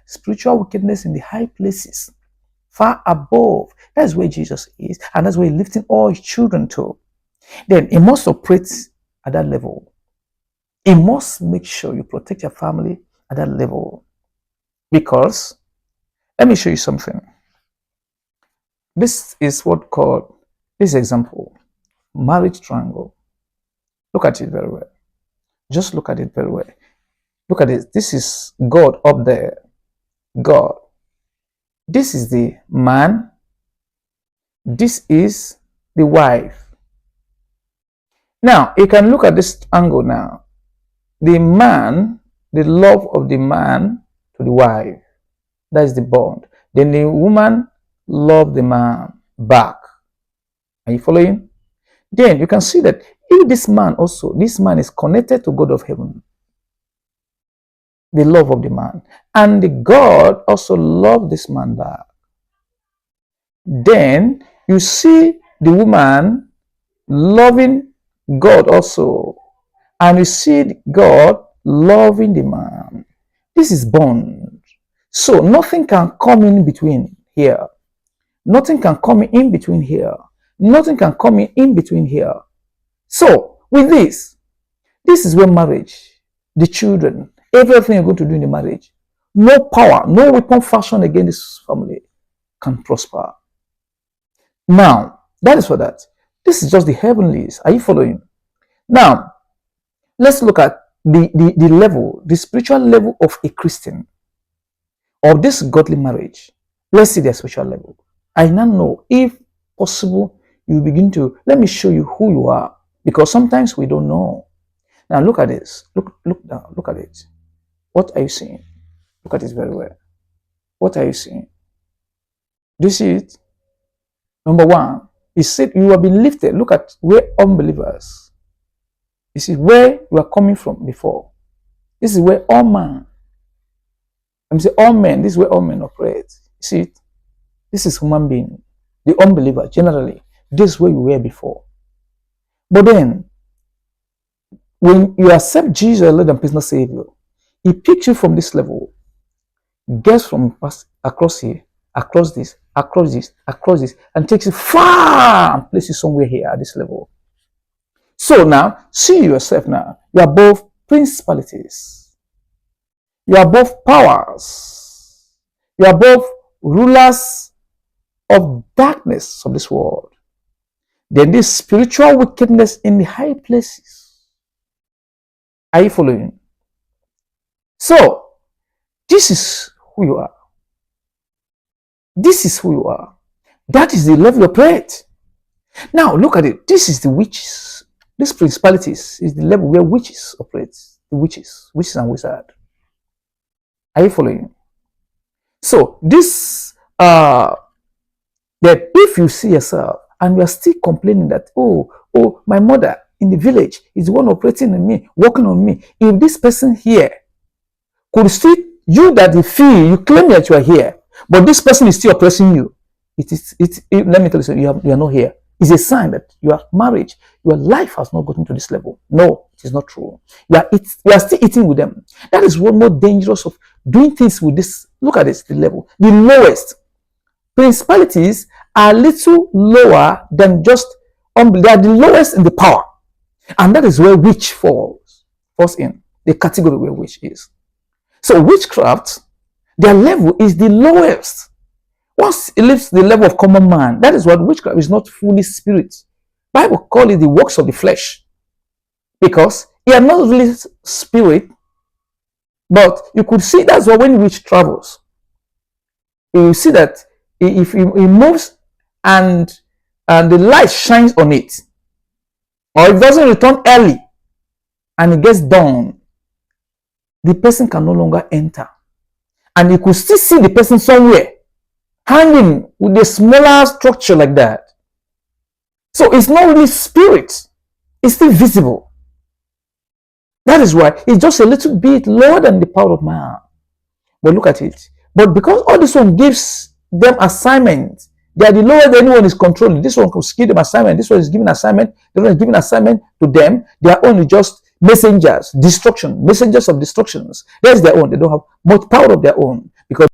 Spiritual wickedness in the high places, far above. That's where Jesus is, and that's where he's lifting all his children to. Then he must operate at that level. He must make sure you protect your family at that level. Because, let me show you something. This is what called, this example, marriage triangle. Look at it very well. Just look at it very well. Look at it. This is God up there. God. This is the man. This is the wife. Now, you can look at this angle now. The man, the love of the man to the wife. That is the bond. Then the woman love the man back. Are you following? Then you can see that if this man is connected to God of heaven, the love of the man, and the God also love this man back. Then you see the woman loving God also, and you see God loving the man. This is bond. So nothing can come in between here. Nothing can come in between here. Nothing can come in between here. So with this is where marriage, the children, everything you're going to do in the marriage, no power, no weapon fashioned against this family can prosper. Now, that is for that. This is just the heavenlies. Are you following? Now, let's look at the level, the spiritual level of a Christian, of this godly marriage. Let's see their spiritual level. I now know, if possible, you begin to, let me show you who you are, because sometimes we don't know. Now look at this. Look down. Look at it. What are you seeing? Look at it very well. What are you seeing? Do you see it? Number one, he said you have been lifted. Look at where unbelievers. This is where you are coming from before. This is where all men. I'm saying all men. This is where all men operate. See it? This is human being. The unbeliever, generally. This is where you were before. But then, when you accept Jesus as Lord and personal Savior, He picks you from this level, gets from across here, across this, and takes you far and places somewhere here at this level. So now, see yourself now. You are both principalities. You are both powers. You are both rulers of darkness of this world. Then this spiritual wickedness in the high places. Are you following? So, this is who you are. This is who you are. That is the level you operate. Now, look at it. This is the witches. These principalities is the level where witches operate. The witches and wizards. Are you following? So, this, that if you see yourself and you are still complaining that, oh, my mother in the village is the one operating on me, working on me. If this person here could see you that you feel, you claim that you are here, but this person is still oppressing you, let me tell you something, you are not here. It's a sign that your marriage, your life has not gotten to this level. No, it is not true. You are still eating with them. That is one more dangerous of doing things with this. Look at this, the level. The lowest. Principalities are a little lower than just, they are the lowest in the power. And that is where witch falls in, the category where witch is. So witchcraft, their level is the lowest. Once it leaves the level of common man, that is what witchcraft is not fully spirit. Bible call it the works of the flesh. Because they are not really spirit, but you could see that's why when witch travels, you see that if it moves and the light shines on it, or it doesn't return early and it gets done, the person can no longer enter. And you could still see the person somewhere hanging with a smaller structure like that. So it's not really spirit, it's still visible. That is why it's just a little bit lower than the power of man. But look at it. But because all this one gives them assignments, they are the lower anyone is controlling. This one could give them assignment. This one is giving assignment. The one is giving assignment to them. They are only just messengers, destruction, messengers of destructions. That's their own. They don't have much power of their own.